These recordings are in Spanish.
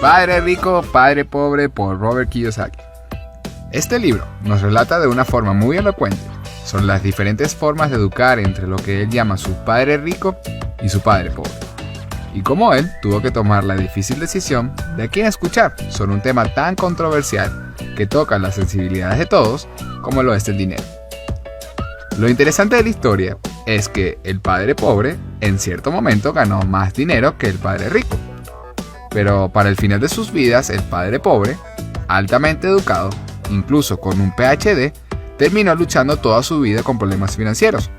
Padre rico, padre pobre por Robert Kiyosaki. Este libro nos relata de una forma muy elocuente sobre las diferentes formas de educar entre lo que él llama su padre rico y su padre pobre, y cómo él tuvo que tomar la difícil decisión de a quién escuchar sobre un tema tan controversial que toca las sensibilidades de todos como lo es el dinero. Lo interesante de la historia es que el padre pobre en cierto momento ganó más dinero que el padre rico, pero para el final de sus vidas el padre pobre, altamente educado, incluso con un PhD, terminó luchando toda su vida con problemas financieros,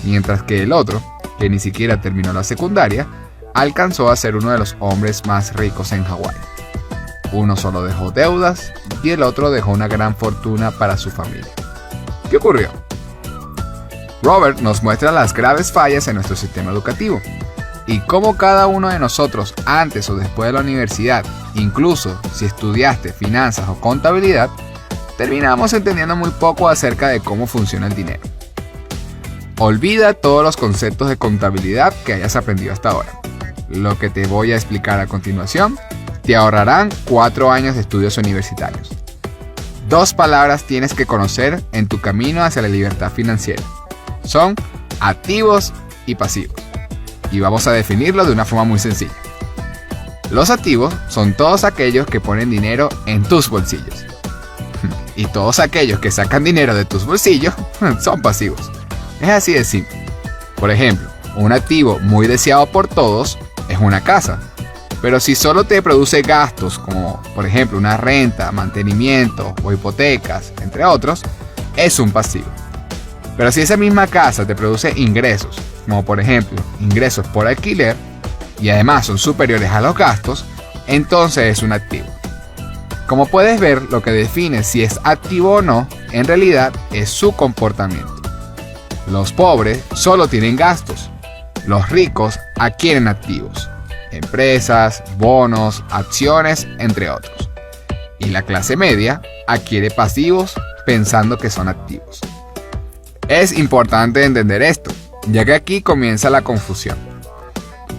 mientras que el otro, que ni siquiera terminó la secundaria, alcanzó a ser uno de los hombres más ricos en Hawái. Uno solo dejó deudas y el otro dejó una gran fortuna para su familia. ¿Qué ocurrió? Robert nos muestra las graves fallas en nuestro sistema educativo y cómo cada uno de nosotros antes o después de la universidad, incluso si estudiaste finanzas o contabilidad, terminamos entendiendo muy poco acerca de cómo funciona el dinero. Olvida todos los conceptos de contabilidad que hayas aprendido hasta ahora. Lo que te voy a explicar a continuación te ahorrarán 4 años de estudios universitarios. 2 palabras tienes que conocer en tu camino hacia la libertad financiera. Son activos y pasivos. Y vamos a definirlo de una forma muy sencilla. Los activos son todos aquellos que ponen dinero en tus bolsillos. Y todos aquellos que sacan dinero de tus bolsillos son pasivos. Es así de simple. Por ejemplo, un activo muy deseado por todos es una casa. Pero si solo te produce gastos como por ejemplo una renta, mantenimiento o hipotecas, entre otros, es un pasivo. Pero si esa misma casa te produce ingresos, como por ejemplo ingresos por alquiler, y además son superiores a los gastos, entonces es un activo. Como puedes ver, lo que define si es activo o no, en realidad es su comportamiento. Los pobres solo tienen gastos, los ricos adquieren activos, empresas, bonos, acciones, entre otros. Y la clase media adquiere pasivos pensando que son activos. Es importante entender esto, ya que aquí comienza la confusión.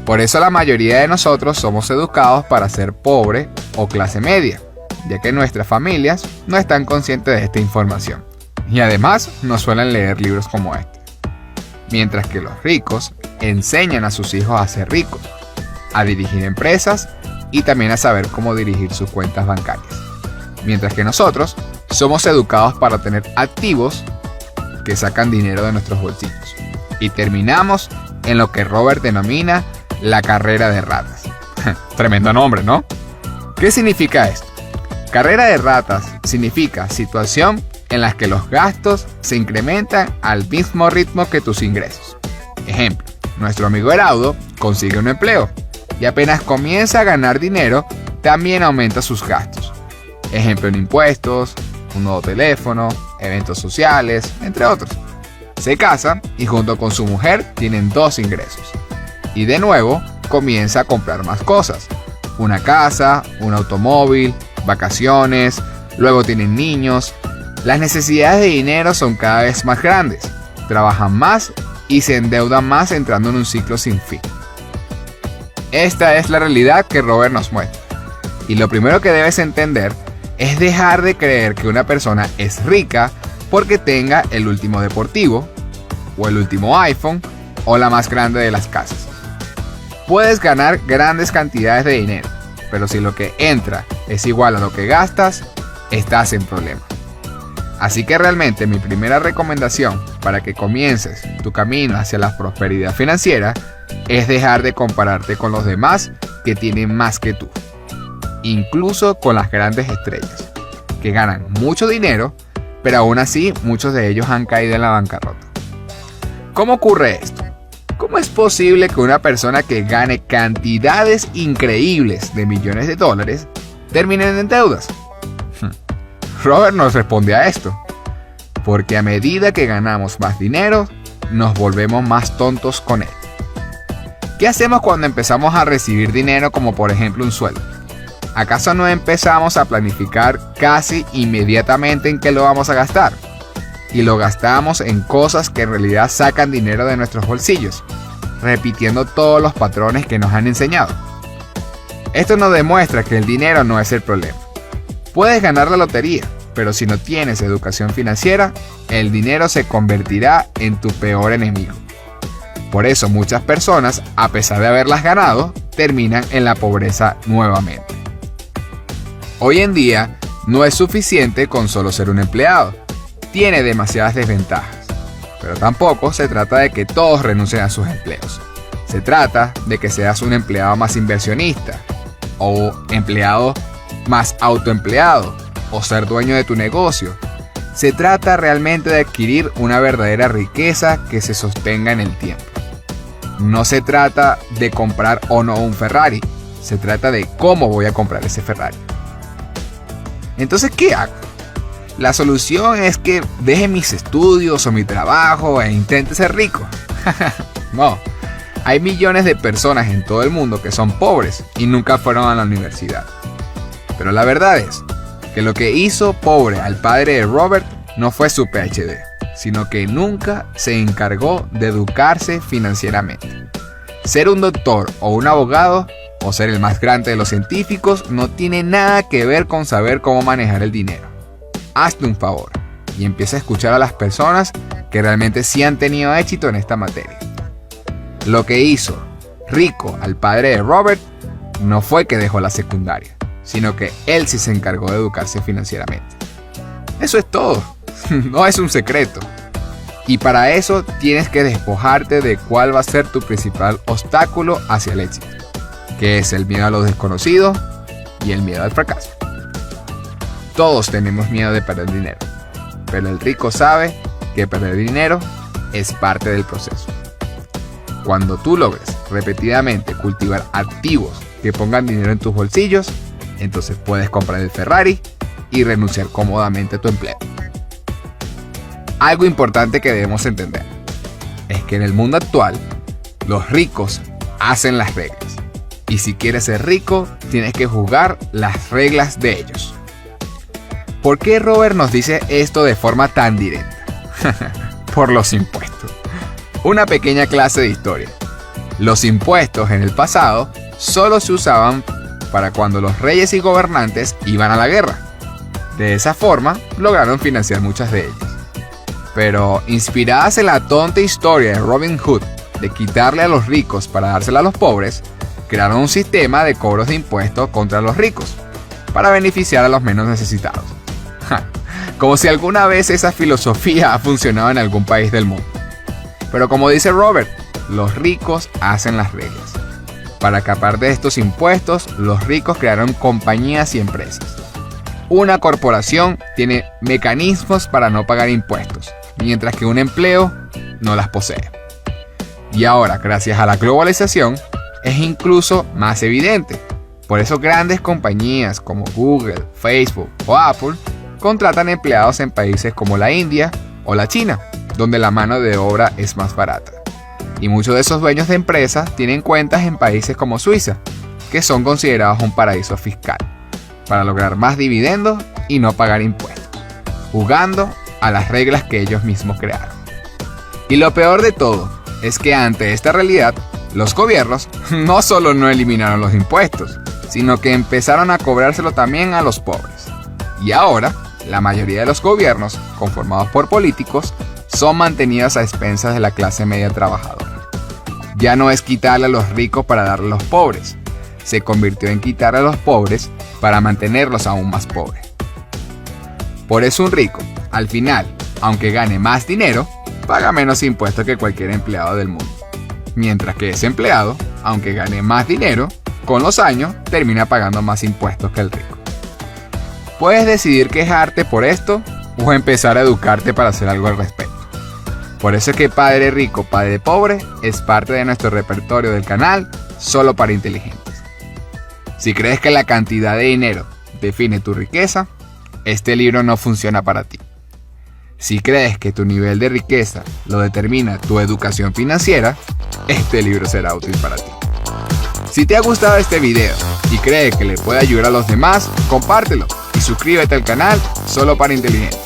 Por eso la mayoría de nosotros somos educados para ser pobre o clase media, ya que nuestras familias no están conscientes de esta información. Y además no suelen leer libros como este. Mientras que los ricos enseñan a sus hijos a ser ricos, a dirigir empresas y también a saber cómo dirigir sus cuentas bancarias. Mientras que nosotros somos educados para tener activos que sacan dinero de nuestros bolsillos. Y terminamos en lo que Robert denomina la carrera de ratas. Tremendo nombre, ¿no? ¿Qué significa esto? Carrera de ratas significa situación en la que los gastos se incrementan al mismo ritmo que tus ingresos. Ejemplo, nuestro amigo Heraudo consigue un empleo y apenas comienza a ganar dinero, también aumenta sus gastos. Ejemplo en impuestos, un nuevo teléfono, eventos sociales, entre otros. Se casa y junto con su mujer tienen 2 ingresos. Y de nuevo comienza a comprar más cosas. Una casa, un automóvil, vacaciones, luego tienen niños. Las necesidades de dinero son cada vez más grandes. Trabajan más y se endeudan más entrando en un ciclo sin fin. Esta es la realidad que Robert nos muestra. Y lo primero que debes entender es dejar de creer que una persona es rica porque tenga el último deportivo, o el último iPhone, o la más grande de las casas. Puedes ganar grandes cantidades de dinero, pero si lo que entra es igual a lo que gastas, estás en problemas. Así que realmente mi primera recomendación para que comiences tu camino hacia la prosperidad financiera es dejar de compararte con los demás que tienen más que tú. Incluso con las grandes estrellas, que ganan mucho dinero, pero aún así muchos de ellos han caído en la bancarrota. ¿Cómo ocurre esto? ¿Cómo es posible que una persona que gane cantidades increíbles de millones de dólares termine en deudas? Robert nos responde a esto. Porque a medida que ganamos más dinero, nos volvemos más tontos con él. ¿Qué hacemos cuando empezamos a recibir dinero como por ejemplo un sueldo? ¿Acaso no empezamos a planificar casi inmediatamente en qué lo vamos a gastar? Y lo gastamos en cosas que en realidad sacan dinero de nuestros bolsillos, repitiendo todos los patrones que nos han enseñado. Esto nos demuestra que el dinero no es el problema. Puedes ganar la lotería, pero si no tienes educación financiera, el dinero se convertirá en tu peor enemigo. Por eso muchas personas, a pesar de haberlas ganado, terminan en la pobreza nuevamente. Hoy en día, no es suficiente con solo ser un empleado. Tiene demasiadas desventajas. Pero tampoco se trata de que todos renuncien a sus empleos. Se trata de que seas un empleado más inversionista, o empleado más autoempleado, o ser dueño de tu negocio. Se trata realmente de adquirir una verdadera riqueza que se sostenga en el tiempo. No se trata de comprar o no un Ferrari, se trata de cómo voy a comprar ese Ferrari. Entonces, ¿qué hago? La solución es que deje mis estudios o mi trabajo e intente ser rico. No, hay millones de personas en todo el mundo que son pobres y nunca fueron a la universidad. Pero la verdad es que lo que hizo pobre al padre de Robert no fue su PhD, sino que nunca se encargó de educarse financieramente. Ser un doctor o un abogado, o ser el más grande de los científicos, no tiene nada que ver con saber cómo manejar el dinero. Hazte un favor y empieza a escuchar a las personas que realmente sí han tenido éxito en esta materia. Lo que hizo rico al padre de Robert no fue que dejó la secundaria, sino que él sí se encargó de educarse financieramente. Eso es todo, no es un secreto. Y para eso tienes que despojarte de cuál va a ser tu principal obstáculo hacia el éxito, que es el miedo a lo desconocido y el miedo al fracaso. Todos tenemos miedo de perder dinero, pero el rico sabe que perder dinero es parte del proceso. Cuando tú logres repetidamente cultivar activos que pongan dinero en tus bolsillos, entonces puedes comprar el Ferrari y renunciar cómodamente a tu empleo. Algo importante que debemos entender es que en el mundo actual, los ricos hacen las reglas. Y si quieres ser rico, tienes que jugar las reglas de ellos. ¿Por qué Robert nos dice esto de forma tan directa? Por los impuestos. Una pequeña clase de historia. Los impuestos en el pasado solo se usaban para cuando los reyes y gobernantes iban a la guerra. De esa forma, lograron financiar muchas de ellas. Pero, inspiradas en la tonta historia de Robin Hood de quitarle a los ricos para dársela a los pobres, crearon un sistema de cobros de impuestos contra los ricos, para beneficiar a los menos necesitados. Como si alguna vez esa filosofía ha funcionado en algún país del mundo. Pero como dice Robert, los ricos hacen las reglas. Para escapar de estos impuestos, los ricos crearon compañías y empresas. Una corporación tiene mecanismos para no pagar impuestos, mientras que un empleo no las posee. Y ahora, gracias a la globalización, es incluso más evidente. Por eso grandes compañías como Google, Facebook o Apple contratan empleados en países como la India o la China, donde la mano de obra es más barata. Y muchos de esos dueños de empresas tienen cuentas en países como Suiza, que son considerados un paraíso fiscal, para lograr más dividendos y no pagar impuestos, jugando a las reglas que ellos mismos crearon. Y lo peor de todo es que ante esta realidad, los gobiernos no solo no eliminaron los impuestos, sino que empezaron a cobrárselo también a los pobres. Y ahora, la mayoría de los gobiernos, conformados por políticos, son mantenidos a expensas de la clase media trabajadora. Ya no es quitarle a los ricos para darle a los pobres, se convirtió en quitarle a los pobres para mantenerlos aún más pobres. Por eso un rico, al final, aunque gane más dinero, paga menos impuestos que cualquier empleado del mundo. Mientras que ese empleado, aunque gane más dinero, con los años termina pagando más impuestos que el rico. Puedes decidir quejarte por esto o empezar a educarte para hacer algo al respecto. Por eso es que Padre Rico, Padre Pobre es parte de nuestro repertorio del canal solo para inteligentes. Si crees que la cantidad de dinero define tu riqueza, este libro no funciona para ti. Si crees que tu nivel de riqueza lo determina tu educación financiera, este libro será útil para ti. Si te ha gustado este video y crees que le puede ayudar a los demás, compártelo y suscríbete al canal solo para inteligentes.